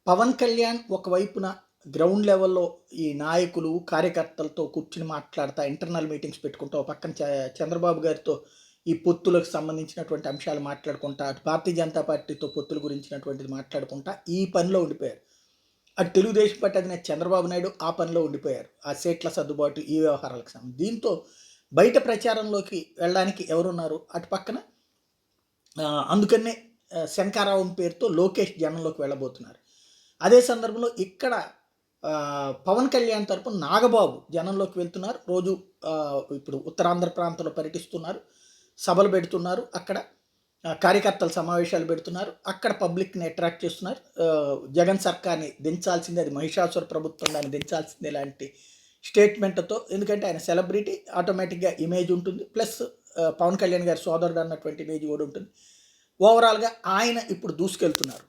పవన్ కళ్యాణ్ ఒకవైపున గ్రౌండ్ లెవెల్‌లో ఈ నాయకులు, కార్యకర్తలతో కూర్చొని మాట్లాడతా ఇంటర్నల్ మీటింగ్స్ పెట్టుకుంటా, ఓ పక్కన చంద్రబాబు గారితో ఈ పొత్తులకు సంబంధించినటువంటి అంశాలు మాట్లాడుకుంటా, అటు భారతీయ జనతా పార్టీతో పొత్తుల గురించినటువంటిది మాట్లాడుకుంటా ఈ పనిలో ఉండిపోయారు. అటు తెలుగుదేశం పార్టీ అధినేత చంద్రబాబు నాయుడు ఆ పనిలో ఉండిపోయారు. ఆ సీట్ల సర్దుబాటు ఈ వ్యవహారాలకు దీంతో బయట ప్రచారంలోకి వెళ్ళడానికి ఎవరున్నారు? అటు పక్కన అందుకనే శంఖారావం పేరుతో లోకేష్ జనంలోకి వెళ్ళబోతున్నారు. అదే సందర్భంలో ఇక్కడ పవన్ కళ్యాణ్ తరపున నాగబాబు జనంలోకి వెళ్తున్నారు. రోజు ఇప్పుడు ఉత్తరాంధ్ర ప్రాంతంలో పర్యటిస్తున్నారు. సభలు పెడుతున్నారు. అక్కడ కార్యకర్తల సమావేశాలు పెడుతున్నారు. అక్కడ పబ్లిక్‌ని అట్రాక్ట్ చేస్తున్నారు. జగన్ సర్కార్‌ని దించాల్సిందే, అది మహిషాసుర ప్రభుత్వం, దాన్ని దించాల్సిందే లాంటి స్టేట్మెంట్‌తో, ఎందుకంటే ఆయన సెలబ్రిటీ, ఆటోమేటిక్‌గా ఇమేజ్ ఉంటుంది. ప్లస్ పవన్ కళ్యాణ్ గారి సోదరుడు అన్నటువంటి ఇమేజ్ కూడా ఉంటుంది. ఓవరాల్‌గా ఆయన ఇప్పుడు దూసుకెళ్తున్నారు.